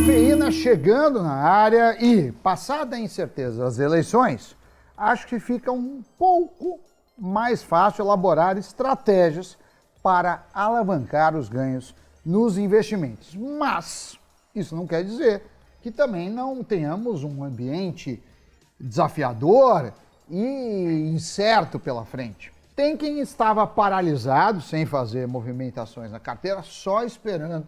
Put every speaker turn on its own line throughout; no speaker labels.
Cafeína chegando na área e, passada a incerteza das eleições, acho que fica um pouco mais fácil elaborar estratégias para alavancar os ganhos nos investimentos. Mas isso não quer dizer que também não tenhamos um ambiente desafiador e incerto pela frente. Tem quem estava paralisado, sem fazer movimentações na carteira, só esperando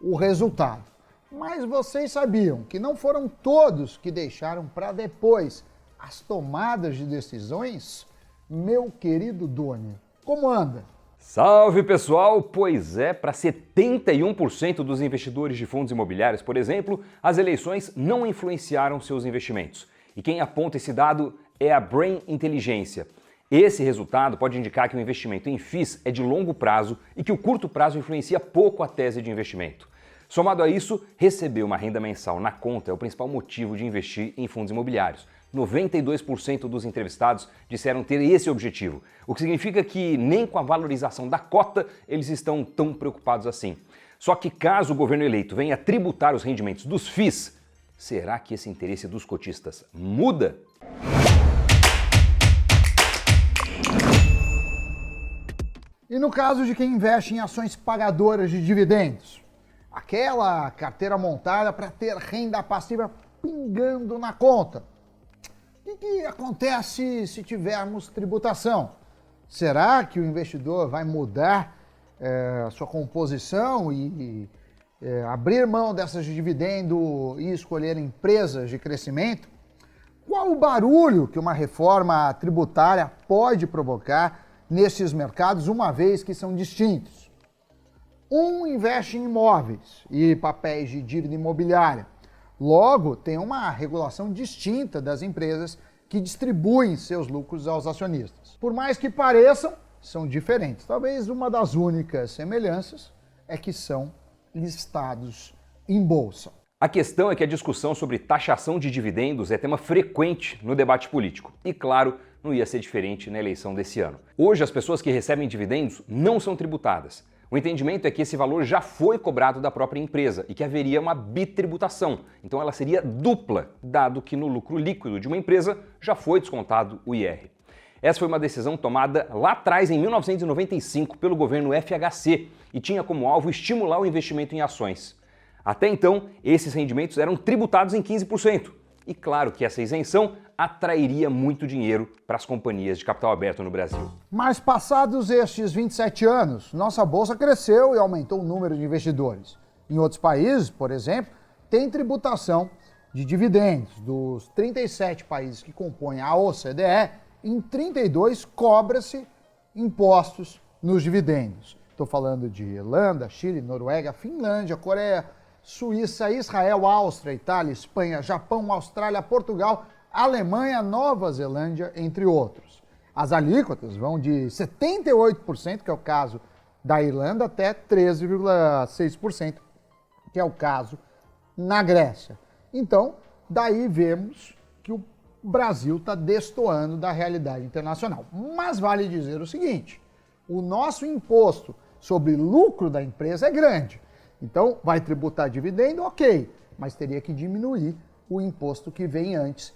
o resultado. Mas vocês sabiam que não foram todos que deixaram para depois as tomadas de decisões? Meu querido Doni, como anda?
Salve pessoal! Pois é, para 71% dos investidores de fundos imobiliários, por exemplo, as eleições não influenciaram seus investimentos. E quem aponta esse dado é a Brain Inteligência. Esse resultado pode indicar que o investimento em FIIs é de longo prazo e que o curto prazo influencia pouco a tese de investimento. Somado a isso, receber uma renda mensal na conta é o principal motivo de investir em fundos imobiliários. 92% dos entrevistados disseram ter esse objetivo, o que significa que nem com a valorização da cota eles estão tão preocupados assim. Só que caso o governo eleito venha tributar os rendimentos dos FIIs, será que esse interesse dos cotistas muda?
E no caso de quem investe em ações pagadoras de dividendos? Aquela carteira montada para ter renda passiva pingando na conta. O que acontece se tivermos tributação? Será que o investidor vai mudar a sua composição e abrir mão dessas de dividendo e escolher empresas de crescimento? Qual o barulho que uma reforma tributária pode provocar nesses mercados, uma vez que são distintos? Um investe em imóveis e papéis de dívida imobiliária. Logo, tem uma regulação distinta das empresas que distribuem seus lucros aos acionistas. Por mais que pareçam, são diferentes. Talvez uma das únicas semelhanças é que são listados em bolsa.
A questão é que a discussão sobre taxação de dividendos é tema frequente no debate político. E claro, não ia ser diferente na eleição desse ano. Hoje, as pessoas que recebem dividendos não são tributadas. O entendimento é que esse valor já foi cobrado da própria empresa e que haveria uma bitributação. Então ela seria dupla, dado que no lucro líquido de uma empresa já foi descontado o IR. Essa foi uma decisão tomada lá atrás, em 1995, pelo governo FHC e tinha como alvo estimular o investimento em ações. Até então, esses rendimentos eram tributados em 15%. E claro que essa isenção atrairia muito dinheiro para as companhias de capital aberto no Brasil.
Mas passados estes 27 anos, nossa bolsa cresceu e aumentou o número de investidores. Em outros países, por exemplo, tem tributação de dividendos. Dos 37 países que compõem a OCDE, em 32 cobra-se impostos nos dividendos. Estou falando de Irlanda, Chile, Noruega, Finlândia, Coreia, Suíça, Israel, Áustria, Itália, Espanha, Japão, Austrália, Portugal, Alemanha, Nova Zelândia, entre outros. As alíquotas vão de 78%, que é o caso da Irlanda, até 13,6%, que é o caso na Grécia. Então, daí vemos que o Brasil está destoando da realidade internacional. Mas vale dizer o seguinte, o nosso imposto sobre lucro da empresa é grande. Então, vai tributar dividendo, ok, mas teria que diminuir o imposto que vem antes,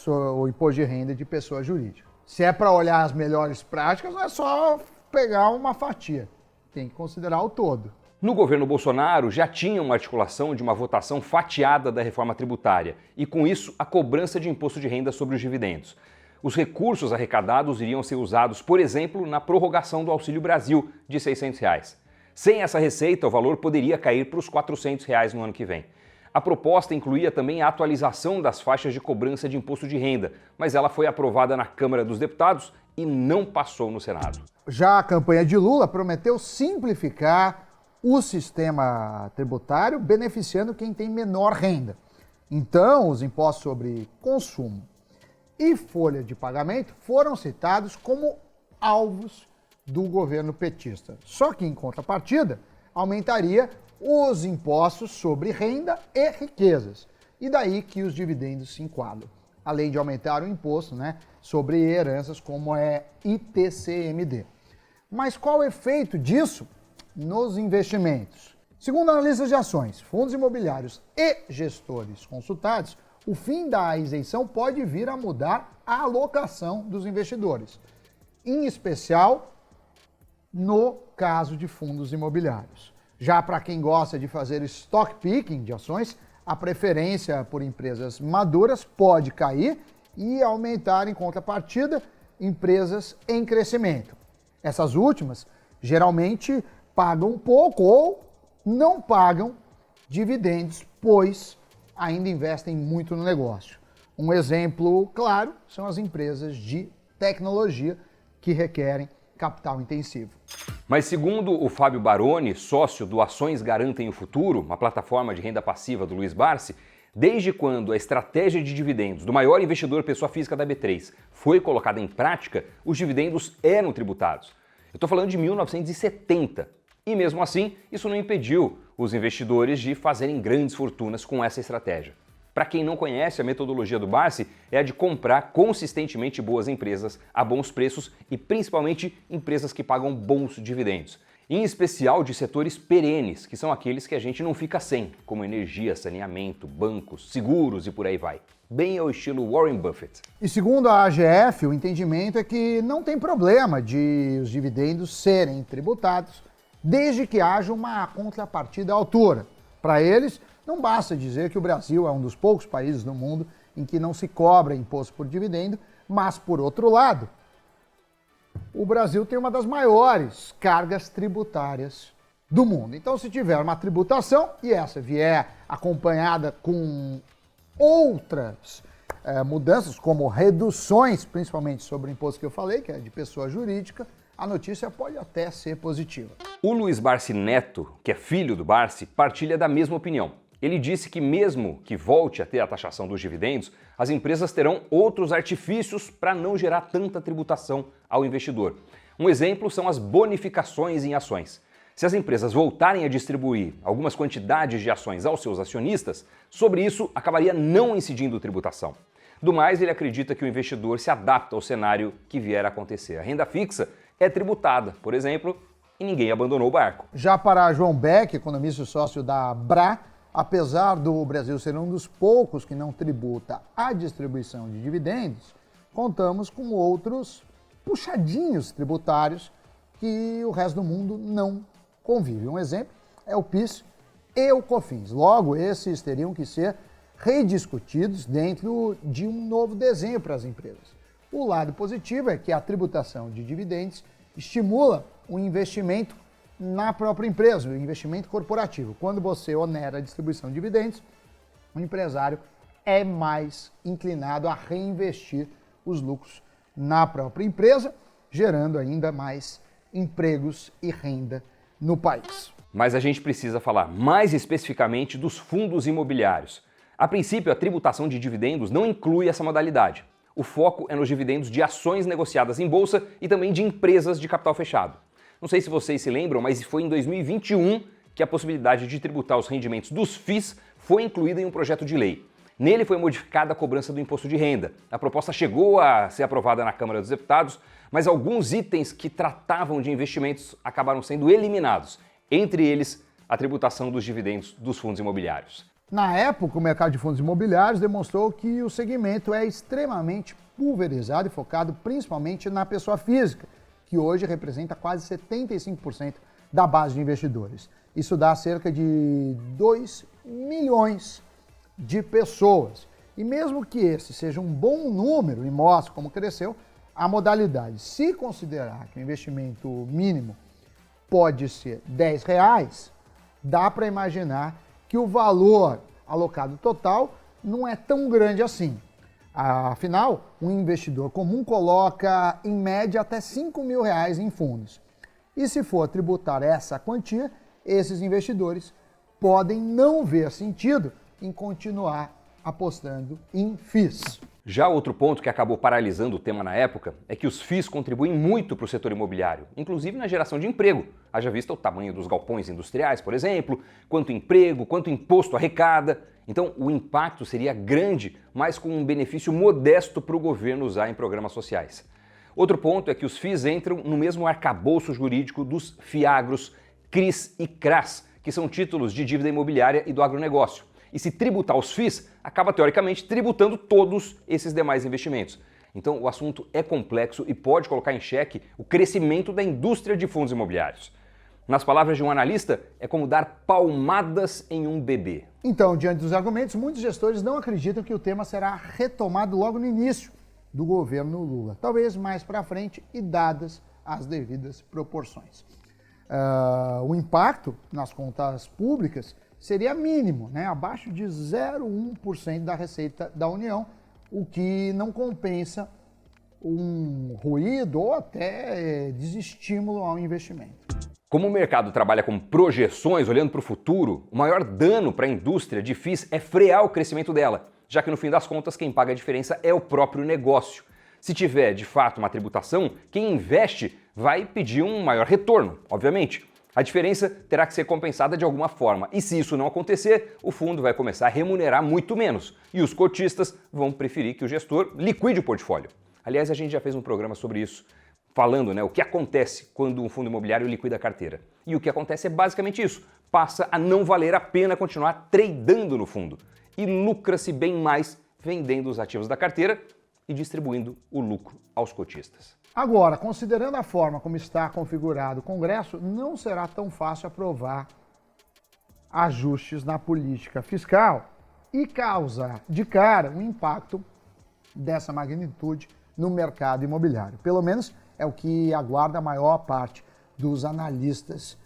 o imposto de renda de pessoa jurídica. Se é para olhar as melhores práticas, não é só pegar uma fatia, tem que considerar o todo.
No governo Bolsonaro já tinha uma articulação de uma votação fatiada da reforma tributária e, com isso, a cobrança de imposto de renda sobre os dividendos. Os recursos arrecadados iriam ser usados, por exemplo, na prorrogação do Auxílio Brasil de R$ 600. Sem essa receita, o valor poderia cair para os R$ 400 no ano que vem. A proposta incluía também a atualização das faixas de cobrança de imposto de renda, mas ela foi aprovada na Câmara dos Deputados e não passou no Senado.
Já a campanha de Lula prometeu simplificar o sistema tributário, beneficiando quem tem menor renda. Então, os impostos sobre consumo e folha de pagamento foram citados como alvos do governo petista. Só que, em contrapartida, aumentaria os impostos sobre renda e riquezas. E daí que os dividendos se enquadram. Além de aumentar o imposto, sobre heranças, como é ITCMD. Mas qual o efeito disso nos investimentos? Segundo analistas de ações, fundos imobiliários e gestores consultados, o fim da isenção pode vir a mudar a alocação dos investidores, em especial no caso de fundos imobiliários. Já para quem gosta de fazer stock picking de ações, a preferência por empresas maduras pode cair e aumentar em contrapartida empresas em crescimento. Essas últimas geralmente pagam pouco ou não pagam dividendos, pois ainda investem muito no negócio. Um exemplo claro são as empresas de tecnologia que requerem capital intensivo.
Mas segundo o Fábio Baroni, sócio do Ações Garantem o Futuro, uma plataforma de renda passiva do Luiz Barsi, desde quando a estratégia de dividendos do maior investidor pessoa física da B3 foi colocada em prática, os dividendos eram tributados. Eu estou falando de 1970. E mesmo assim, isso não impediu os investidores de fazerem grandes fortunas com essa estratégia. Para quem não conhece, a metodologia do Barsi é a de comprar consistentemente boas empresas a bons preços e principalmente empresas que pagam bons dividendos. Em especial de setores perenes, que são aqueles que a gente não fica sem, como energia, saneamento, bancos, seguros e por aí vai. Bem ao estilo Warren Buffett.
E segundo a AGF, o entendimento é que não tem problema de os dividendos serem tributados, desde que haja uma contrapartida à altura. Para eles, não basta dizer que o Brasil é um dos poucos países no mundo em que não se cobra imposto por dividendo, mas, por outro lado, o Brasil tem uma das maiores cargas tributárias do mundo. Então, se tiver uma tributação e essa vier acompanhada com outras mudanças, como reduções, principalmente sobre o imposto que eu falei, que é de pessoa jurídica, a notícia pode até ser positiva.
O Luiz Barsi Neto, que é filho do Barsi, partilha da mesma opinião. Ele disse que mesmo que volte a ter a taxação dos dividendos, as empresas terão outros artifícios para não gerar tanta tributação ao investidor. Um exemplo são as bonificações em ações. Se as empresas voltarem a distribuir algumas quantidades de ações aos seus acionistas, sobre isso acabaria não incidindo tributação. Do mais, ele acredita que o investidor se adapta ao cenário que vier a acontecer. A renda fixa é tributada, por exemplo, e ninguém abandonou o barco.
Já para João Beck, economista e sócio da BRA, apesar do Brasil ser um dos poucos que não tributa a distribuição de dividendos, contamos com outros puxadinhos tributários que o resto do mundo não convive. Um exemplo é o PIS e o COFINS. Logo, esses teriam que ser rediscutidos dentro de um novo desenho para as empresas. O lado positivo é que a tributação de dividendos estimula o investimento na própria empresa, o investimento corporativo. Quando você onera a distribuição de dividendos, o empresário é mais inclinado a reinvestir os lucros na própria empresa, gerando ainda mais empregos e renda no país.
Mas a gente precisa falar mais especificamente dos fundos imobiliários. A princípio, a tributação de dividendos não inclui essa modalidade. O foco é nos dividendos de ações negociadas em bolsa e também de empresas de capital fechado. Não sei se vocês se lembram, mas foi em 2021 que a possibilidade de tributar os rendimentos dos FIIs foi incluída em um projeto de lei. Nele foi modificada a cobrança do imposto de renda. A proposta chegou a ser aprovada na Câmara dos Deputados, mas alguns itens que tratavam de investimentos acabaram sendo eliminados, entre eles a tributação dos dividendos dos fundos imobiliários.
Na época, o mercado de fundos imobiliários demonstrou que o segmento é extremamente pulverizado e focado principalmente na pessoa física, que hoje representa quase 75% da base de investidores. Isso dá cerca de 2 milhões de pessoas. E mesmo que esse seja um bom número e mostre como cresceu, a modalidade, se considerar que o investimento mínimo pode ser R$10, dá para imaginar que o valor alocado total não é tão grande assim. Afinal, um investidor comum coloca, em média, até R$5.000 em fundos. E se for tributar essa quantia, esses investidores podem não ver sentido em continuar apostando em FIIs.
Já outro ponto que acabou paralisando o tema na época é que os FIIs contribuem muito para o setor imobiliário, inclusive na geração de emprego. Haja vista o tamanho dos galpões industriais, por exemplo, quanto emprego, quanto imposto arrecada. Então o impacto seria grande, mas com um benefício modesto para o governo usar em programas sociais. Outro ponto é que os FIIs entram no mesmo arcabouço jurídico dos FIAGROS, CRIs e CRAS, que são títulos de dívida imobiliária e do agronegócio. E se tributar os FIIs, acaba teoricamente tributando todos esses demais investimentos. Então o assunto é complexo e pode colocar em xeque o crescimento da indústria de fundos imobiliários. Nas palavras de um analista, é como dar palmadas em um bebê.
Então, diante dos argumentos, muitos gestores não acreditam que o tema será retomado logo no início do governo Lula. Talvez mais para frente e dadas as devidas proporções. O impacto nas contas públicas seria mínimo, né? Abaixo de 0,1% da receita da União, o que não compensa um ruído ou até desestímulo ao investimento.
Como o mercado trabalha com projeções, olhando para o futuro, o maior dano para a indústria de FIIs é frear o crescimento dela, já que no fim das contas quem paga a diferença é o próprio negócio. Se tiver de fato uma tributação, quem investe vai pedir um maior retorno, obviamente. A diferença terá que ser compensada de alguma forma, e se isso não acontecer, o fundo vai começar a remunerar muito menos, e os cotistas vão preferir que o gestor liquide o portfólio. Aliás, a gente já fez um programa sobre isso, falando, o que acontece quando um fundo imobiliário liquida a carteira. E o que acontece é basicamente isso, passa a não valer a pena continuar tradando no fundo, e lucra-se bem mais vendendo os ativos da carteira e distribuindo o lucro aos cotistas.
Agora, considerando a forma como está configurado o Congresso, não será tão fácil aprovar ajustes na política fiscal e causar de cara um impacto dessa magnitude no mercado imobiliário. Pelo menos é o que aguarda a maior parte dos analistas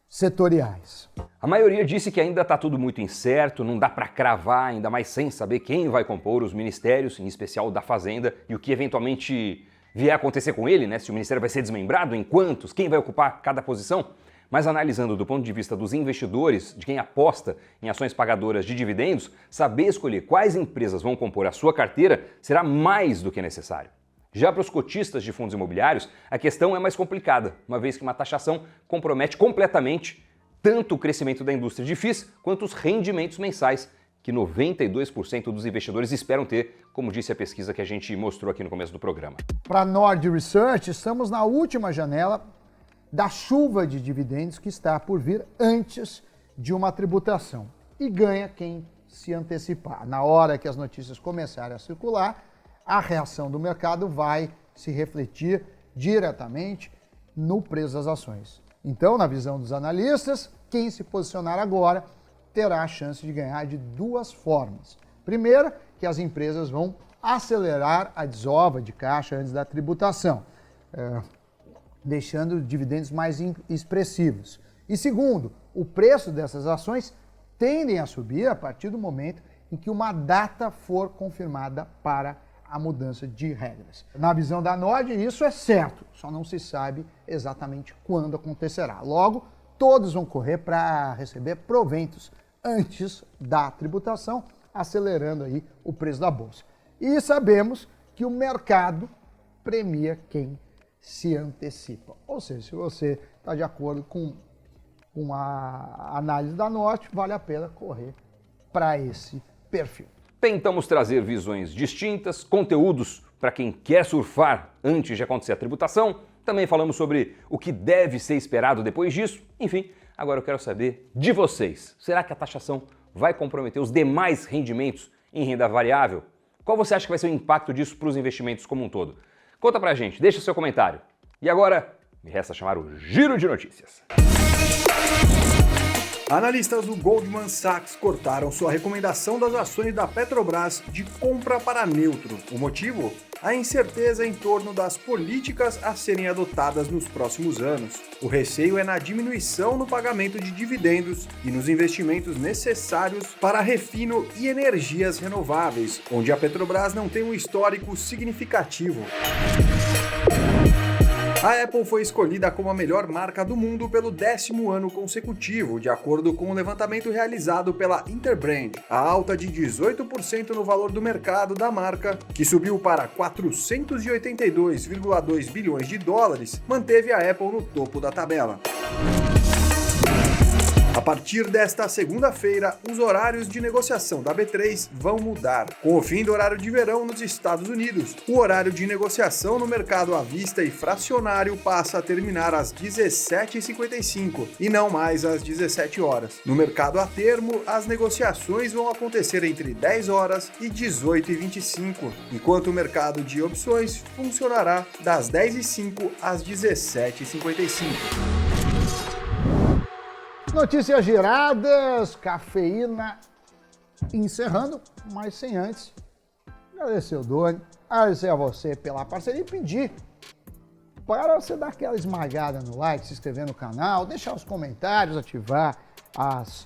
setoriais.
A maioria disse que ainda está tudo muito incerto, não dá para cravar, ainda mais sem saber quem vai compor os ministérios, em especial da Fazenda, e o que eventualmente vier a acontecer com ele, se o ministério vai ser desmembrado, em quantos, quem vai ocupar cada posição. Mas analisando do ponto de vista dos investidores, de quem aposta em ações pagadoras de dividendos, saber escolher quais empresas vão compor a sua carteira será mais do que necessário. Já para os cotistas de fundos imobiliários, a questão é mais complicada, uma vez que uma taxação compromete completamente tanto o crescimento da indústria de FIIs quanto os rendimentos mensais que 92% dos investidores esperam ter, como disse a pesquisa que a gente mostrou aqui no começo do programa.
Para a Nord Research, estamos na última janela da chuva de dividendos que está por vir antes de uma tributação. E ganha quem se antecipar. Na hora que as notícias começarem a circular, a reação do mercado vai se refletir diretamente no preço das ações. Então, na visão dos analistas, quem se posicionar agora terá a chance de ganhar de duas formas. Primeira, que as empresas vão acelerar a desova de caixa antes da tributação, deixando dividendos mais expressivos. E segundo, o preço dessas ações tendem a subir a partir do momento em que uma data for confirmada para a mudança de regras. Na visão da Nord, isso é certo, só não se sabe exatamente quando acontecerá. Logo, todos vão correr para receber proventos antes da tributação, acelerando aí o preço da bolsa. E sabemos que o mercado premia quem se antecipa. Ou seja, se você está de acordo com a análise da Norte, vale a pena correr para esse perfil.
Tentamos trazer visões distintas, conteúdos para quem quer surfar antes de acontecer a tributação. Também falamos sobre o que deve ser esperado depois disso. Enfim, agora eu quero saber de vocês. Será que a taxação vai comprometer os demais rendimentos em renda variável? Qual você acha que vai ser o impacto disso para os investimentos como um todo? Conta pra gente, deixa seu comentário. E agora, me resta chamar o Giro de Notícias.
Analistas do Goldman Sachs cortaram sua recomendação das ações da Petrobras de compra para neutro. O motivo? A incerteza em torno das políticas a serem adotadas nos próximos anos. O receio é na diminuição no pagamento de dividendos e nos investimentos necessários para refino e energias renováveis, onde a Petrobras não tem um histórico significativo. A Apple foi escolhida como a melhor marca do mundo pelo 10º ano consecutivo, de acordo com um levantamento realizado pela Interbrand. A alta de 18% no valor do mercado da marca, que subiu para 482,2 bilhões de dólares, manteve a Apple no topo da tabela. A partir desta segunda-feira, os horários de negociação da B3 vão mudar. Com o fim do horário de verão nos Estados Unidos, o horário de negociação no mercado à vista e fracionário passa a terminar às 17h55 e não mais às 17 horas. No mercado a termo, as negociações vão acontecer entre 10 horas e 18h25, enquanto o mercado de opções funcionará das 10h05 às 17h55.
Notícias giradas, cafeína encerrando, mas sem antes agradecer o Doni, agradecer a você pela parceria e pedir para você dar aquela esmagada no like, se inscrever no canal, deixar os comentários, ativar as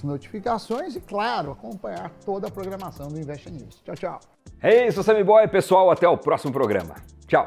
notificações e, claro, acompanhar toda a programação do Invest News. Tchau, tchau.
É isso, Sammy Boy, pessoal, até o próximo programa. Tchau.